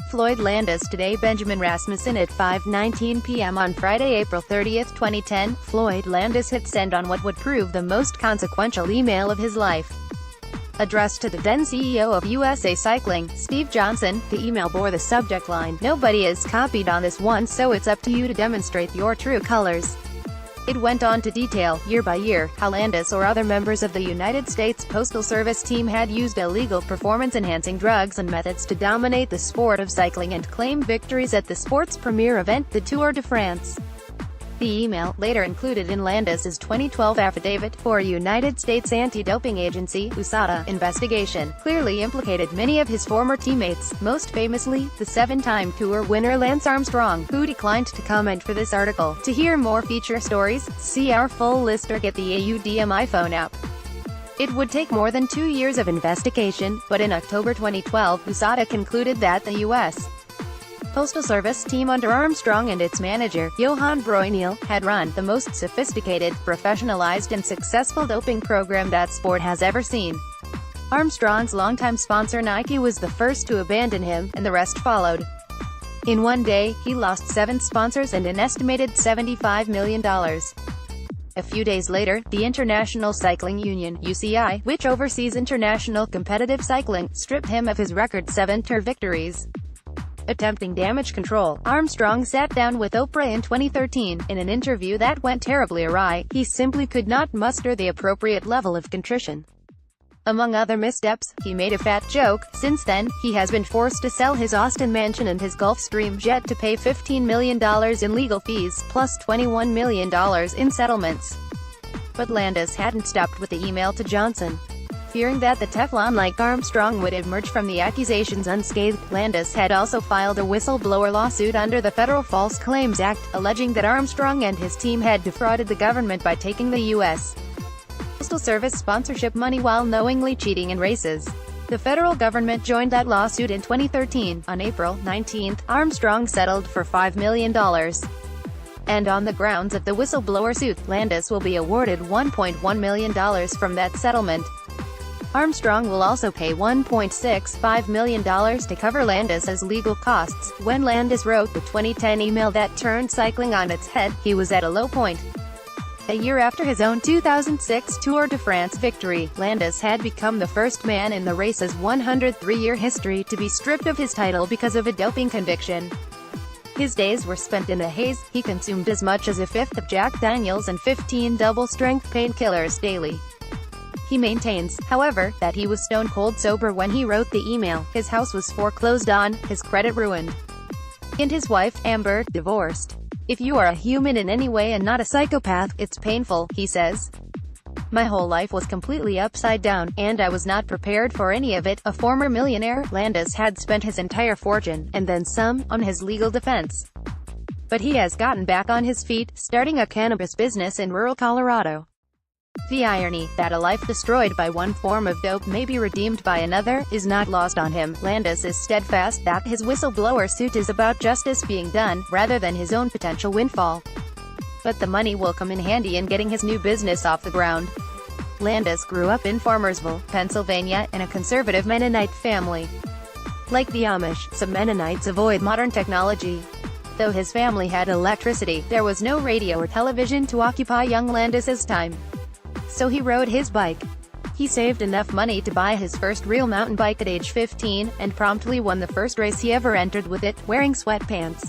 Floyd Landis today. Benjamin Rasmussen at 5:19 p.m. on Friday, April 30, 2010, Floyd Landis hit send on what would prove the most consequential email of his life. Addressed to the then CEO of USA Cycling, Steve Johnson, the email bore the subject line, "Nobody is copied on this one, so it's up to you to demonstrate your true colors." It went on to detail, year by year, how Landis or other members of the United States Postal Service team had used illegal performance-enhancing drugs and methods to dominate the sport of cycling and claim victories at the sport's premier event, the Tour de France. The email, later included in Landis's 2012 affidavit for United States Anti-Doping Agency (USADA) investigation, clearly implicated many of his former teammates, most famously, the 7-time Tour winner Lance Armstrong, who declined to comment for this article. To hear more feature stories, see our full list or get the AUDM iPhone app. It would take more than 2 years of investigation, but in October 2012, USADA concluded that the U.S. Postal Service team under Armstrong and its manager, Johan Broyniel, had run the most sophisticated, professionalized and successful doping program that sport has ever seen. Armstrong's longtime sponsor Nike was the first to abandon him, and the rest followed. In one day, he lost 7 sponsors and an estimated $75 million. A few days later, the International Cycling Union (UCI), which oversees international competitive cycling, stripped him of his record 7 Tour victories. Attempting damage control, Armstrong sat down with Oprah in 2013. In an interview that went terribly awry, he simply could not muster the appropriate level of contrition. Among other missteps, he made a fat joke. Since then, he has been forced to sell his Austin mansion and his Gulfstream jet to pay $15 million in legal fees, plus $21 million in settlements. But Landis hadn't stopped with the email to Johnson. Fearing that the Teflon-like Armstrong would emerge from the accusations unscathed, Landis had also filed a whistleblower lawsuit under the Federal False Claims Act, alleging that Armstrong and his team had defrauded the government by taking the U.S. Postal Service sponsorship money while knowingly cheating in races. The federal government joined that lawsuit in 2013. On April 19, Armstrong settled for $5 million. And on the grounds of the whistleblower suit, Landis will be awarded $1.1 million from that settlement. Armstrong will also pay $1.65 million to cover Landis's legal costs. When Landis wrote the 2010 email that turned cycling on its head, he was at a low point. A year after his own 2006 Tour de France victory, Landis had become the first man in the race's 103-year history to be stripped of his title because of a doping conviction. His days were spent in a haze. He consumed as much as a fifth of Jack Daniels and 15 double-strength painkillers daily. He maintains, however, that he was stone-cold sober when he wrote the email. His house was foreclosed on, his credit ruined, and his wife, Amber, divorced. "If you are a human in any way and not a psychopath, it's painful," he says. "My whole life was completely upside down, and I was not prepared for any of it." A former millionaire, Landis had spent his entire fortune, and then some, on his legal defense. But he has gotten back on his feet, starting a cannabis business in rural Colorado. The irony, that a life destroyed by one form of dope may be redeemed by another, is not lost on him. Landis is steadfast that his whistleblower suit is about justice being done, rather than his own potential windfall. But the money will come in handy in getting his new business off the ground. Landis grew up in Farmersville, Pennsylvania, in a conservative Mennonite family. Like the Amish, some Mennonites avoid modern technology. Though his family had electricity, there was no radio or television to occupy young Landis's time. So he rode his bike. He saved enough money to buy his first real mountain bike at age 15, and promptly won the first race he ever entered with it, wearing sweatpants.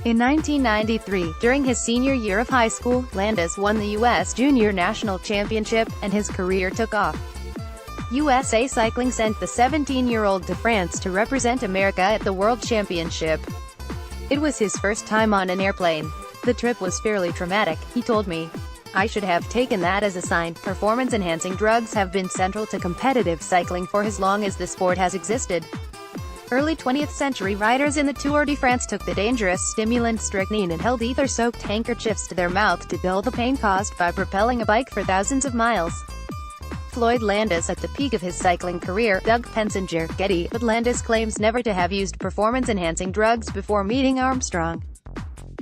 In 1993, during his senior year of high school, Landis won the U.S. Junior National Championship, and his career took off. USA Cycling sent the 17-year-old to France to represent America at the World Championship. It was his first time on an airplane. "The trip was fairly traumatic," he told me. "I should have taken that as a sign. Performance-enhancing drugs have been central to competitive cycling for as long as the sport has existed." Early 20th century riders in the Tour de France took the dangerous stimulant strychnine and held ether-soaked handkerchiefs to their mouth to dull the pain caused by propelling a bike for thousands of miles. Floyd Landis at the peak of his cycling career, Doug Pensinger, Getty, but Landis claims never to have used performance-enhancing drugs before meeting Armstrong.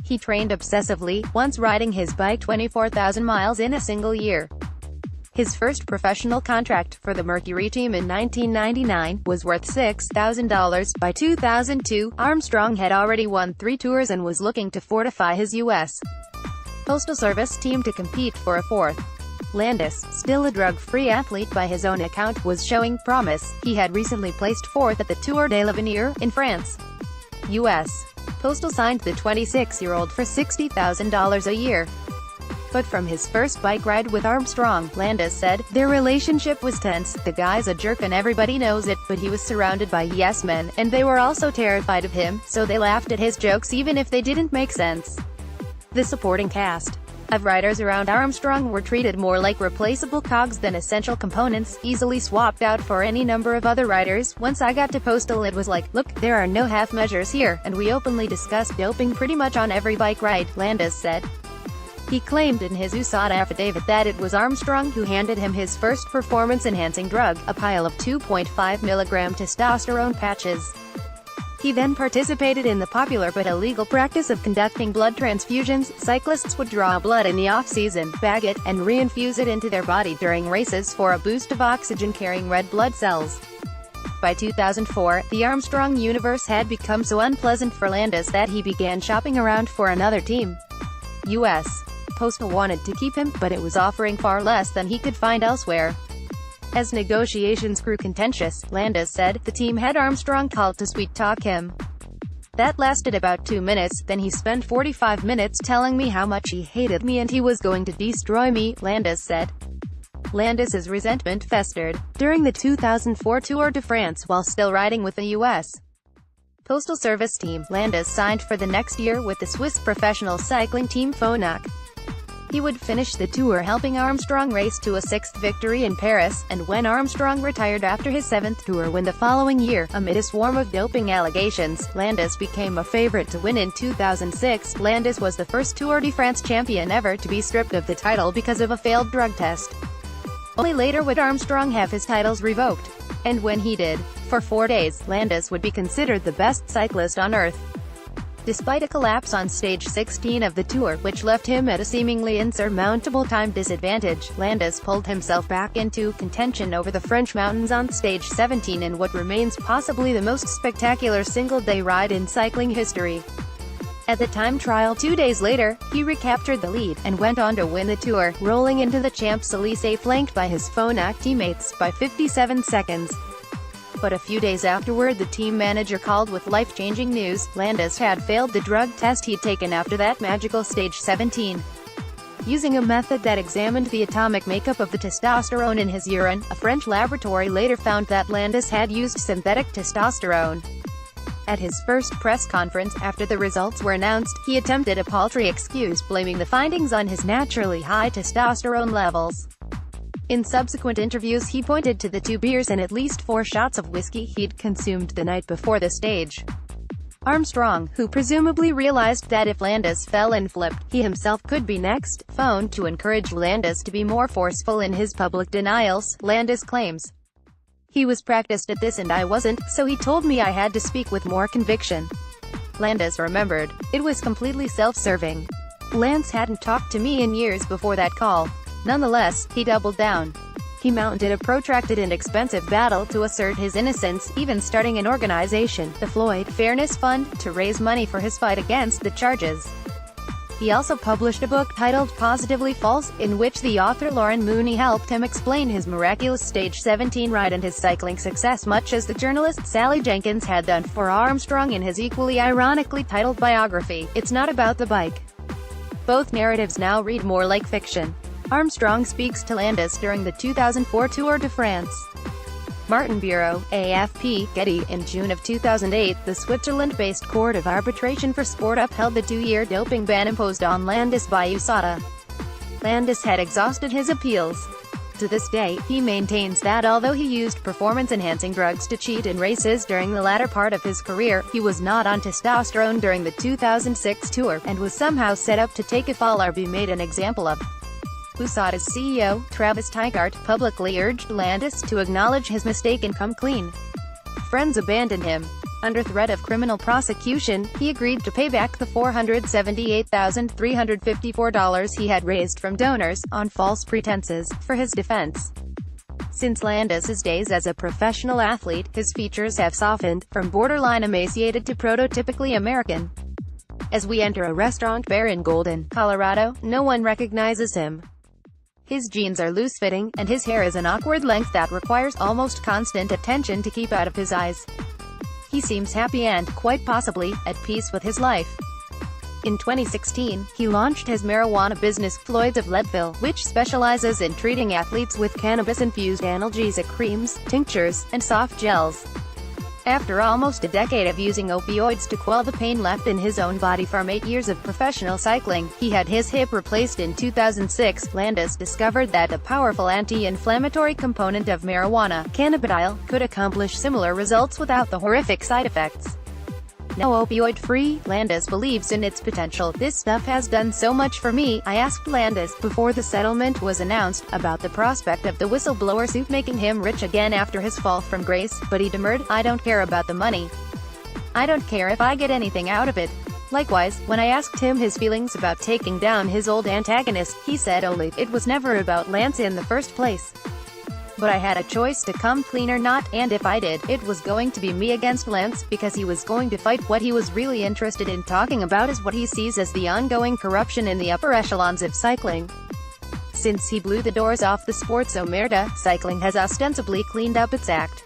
He trained obsessively, once riding his bike 24,000 miles in a single year. His first professional contract for the Mercury team in 1999 was worth $6,000. By 2002, Armstrong had already won 3 tours and was looking to fortify his U.S. Postal Service team to compete for a fourth. Landis, still a drug-free athlete by his own account, was showing promise. He had recently placed fourth at the Tour de l'Avenir in France. U.S. Postal signed the 26-year-old for $60,000 a year. But from his first bike ride with Armstrong, Landis said, their relationship was tense. The guy's a jerk and everybody knows it, but he was surrounded by yes men, and they were also terrified of him, so they laughed at his jokes even if they didn't make sense. The supporting cast of riders around Armstrong were treated more like replaceable cogs than essential components, easily swapped out for any number of other riders. Once I got to Postal it was like, look, there are no half measures here, and we openly discussed doping pretty much on every bike ride, Landis said. He claimed in his USADA affidavit that it was Armstrong who handed him his first performance-enhancing drug, a pile of 2.5 mg testosterone patches. He then participated in the popular but illegal practice of conducting blood transfusions. Cyclists would draw blood in the off-season, bag it, and reinfuse it into their body during races for a boost of oxygen-carrying red blood cells. By 2004, the Armstrong universe had become so unpleasant for Landis that he began shopping around for another team. U.S. Postal wanted to keep him, but it was offering far less than he could find elsewhere. As negotiations grew contentious, Landis said, the team had Armstrong called to sweet-talk him. That lasted about 2 minutes, then he spent 45 minutes telling me how much he hated me and he was going to destroy me, Landis said. Landis's resentment festered during the 2004 Tour de France while still riding with the U.S. Postal Service team. Landis signed for the next year with the Swiss professional cycling team Phonak. He would finish the tour helping Armstrong race to a 6th victory in Paris, and when Armstrong retired after his 7th tour win the following year, amid a swarm of doping allegations, Landis became a favorite to win in 2006. Landis was the first Tour de France champion ever to be stripped of the title because of a failed drug test. Only later would Armstrong have his titles revoked. And when he did, for 4 days, Landis would be considered the best cyclist on earth. Despite a collapse on stage 16 of the tour, which left him at a seemingly insurmountable time disadvantage, Landis pulled himself back into contention over the French mountains on stage 17 in what remains possibly the most spectacular single-day ride in cycling history. At the time trial 2 days later, he recaptured the lead, and went on to win the tour, rolling into the Champs-Élysées flanked by his Phonak teammates by 57 seconds. But a few days afterward the team manager called with life-changing news. Landis had failed the drug test he'd taken after that magical stage 17. Using a method that examined the atomic makeup of the testosterone in his urine, a French laboratory later found that Landis had used synthetic testosterone. At his first press conference, after the results were announced, he attempted a paltry excuse, blaming the findings on his naturally high testosterone levels. In subsequent interviews he pointed to the 2 beers and at least 4 shots of whiskey he'd consumed the night before the stage. Armstrong, who presumably realized that if Landis fell and flipped, he himself could be next, phoned to encourage Landis to be more forceful in his public denials. Landis claims, he was practiced at this and I wasn't, so he told me I had to speak with more conviction. Landis remembered, it was completely self-serving. Lance hadn't talked to me in years before that call. Nonetheless, he doubled down. He mounted a protracted and expensive battle to assert his innocence, even starting an organization, the Floyd Fairness Fund, to raise money for his fight against the charges. He also published a book titled Positively False, in which the author Lauren Mooney helped him explain his miraculous stage 17 ride and his cycling success, much as the journalist Sally Jenkins had done for Armstrong in his equally ironically titled biography, It's Not About the Bike. Both narratives now read more like fiction. Armstrong speaks to Landis during the 2004 Tour de France. Martin Bureau, AFP, Getty. In June of 2008, the Switzerland-based Court of Arbitration for Sport upheld the 2-year doping ban imposed on Landis by USADA. Landis had exhausted his appeals. To this day, he maintains that although he used performance-enhancing drugs to cheat in races during the latter part of his career, he was not on testosterone during the 2006 Tour, and was somehow set up to take a fall or be made an example of. USADA's CEO, Travis Tygart, publicly urged Landis to acknowledge his mistake and come clean. Friends abandoned him. Under threat of criminal prosecution, he agreed to pay back the $478,354 he had raised from donors, on false pretenses, for his defense. Since Landis's days as a professional athlete, his features have softened, from borderline emaciated to prototypically American. As we enter a restaurant bar in Golden, Colorado, no one recognizes him. His jeans are loose-fitting, and his hair is an awkward length that requires almost constant attention to keep out of his eyes. He seems happy and, quite possibly, at peace with his life. In 2016, he launched his marijuana business, Floyd's of Leadville, which specializes in treating athletes with cannabis-infused analgesic creams, tinctures, and soft gels. After almost a decade of using opioids to quell the pain left in his own body from 8 years of professional cycling, he had his hip replaced in 2006. Landis discovered that a powerful anti-inflammatory component of marijuana, cannabidiol, could accomplish similar results without the horrific side effects. Now opioid-free, Landis believes in its potential. "This stuff has done so much for me," I asked Landis, before the settlement was announced, about the prospect of the whistleblower suit making him rich again after his fall from grace, but he demurred, "I don't care about the money. I don't care if I get anything out of it." Likewise, when I asked him his feelings about taking down his old antagonist, he said only, "It was never about Lance in the first place. But I had a choice to come clean or not, and if I did, it was going to be me against Lance, because he was going to fight. What he was really interested in talking about is what he sees as the ongoing corruption in the upper echelons of cycling. Since he blew the doors off the sport's omerta, cycling has ostensibly cleaned up its act."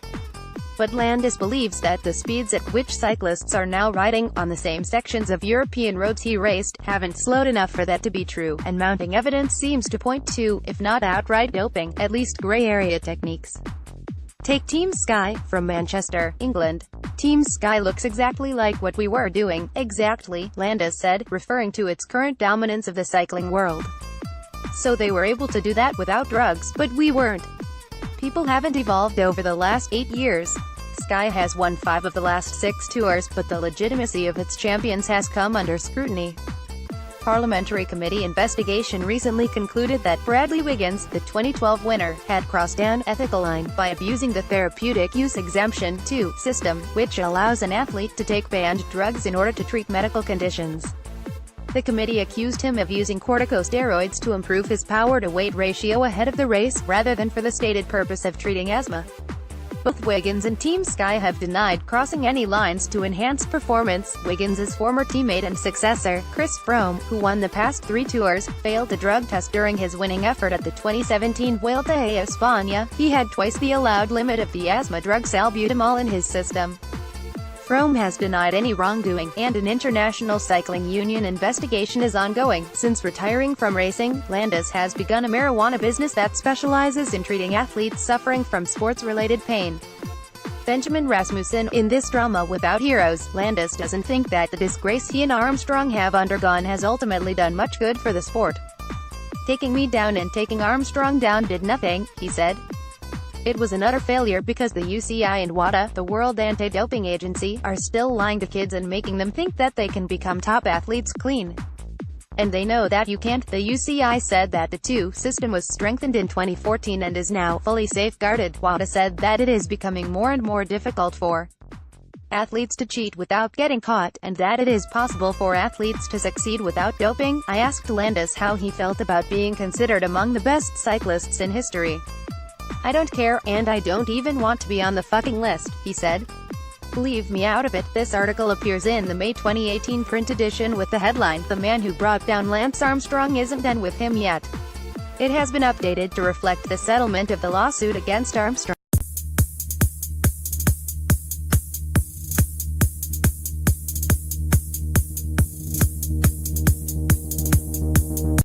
But Landis believes that the speeds at which cyclists are now riding, on the same sections of European roads he raced, haven't slowed enough for that to be true, and mounting evidence seems to point to, if not outright doping, at least grey area techniques. Take Team Sky, from Manchester, England. "Team Sky looks exactly like what we were doing." "Exactly," Landis said, referring to its current dominance of the cycling world. "So they were able to do that without drugs, but we weren't. People haven't evolved over the last 8 years. Sky has won 5 of the last 6 tours, but the legitimacy of its champions has come under scrutiny." Parliamentary committee investigation recently concluded that Bradley Wiggins, the 2012 winner, had crossed an ethical line by abusing the therapeutic use exemption 2 system, which allows an athlete to take banned drugs in order to treat medical conditions. The committee accused him of using corticosteroids to improve his power-to-weight ratio ahead of the race, rather than for the stated purpose of treating asthma. Both Wiggins and Team Sky have denied crossing any lines to enhance performance. Wiggins' former teammate and successor, Chris Froome, who won the past 3 tours, failed a drug test during his winning effort at the 2017 Vuelta a España. He had twice the allowed limit of the asthma drug salbutamol in his system. Froome has denied any wrongdoing, and an international cycling union investigation is ongoing. Since retiring from racing, Landis has begun a marijuana business that specializes in treating athletes suffering from sports-related pain. Benjamin Rasmussen, in this drama without heroes, Landis doesn't think that the disgrace he and Armstrong have undergone has ultimately done much good for the sport. "Taking me down and taking Armstrong down did nothing," he said. "It was an utter failure because the UCI and WADA, the World Anti-Doping Agency, are still lying to kids and making them think that they can become top athletes clean. And they know that you can't." The UCI said that the 2 system was strengthened in 2014 and is now fully safeguarded. WADA said that it is becoming more and more difficult for athletes to cheat without getting caught, and that it is possible for athletes to succeed without doping. I asked Landis how he felt about being considered among the best cyclists in history. "I don't care, and I don't even want to be on the fucking list," he said. "Leave me out of it." This article appears in the May 2018 print edition with the headline, "The man who brought down Lance Armstrong isn't done with him yet." It has been updated to reflect the settlement of the lawsuit against Armstrong.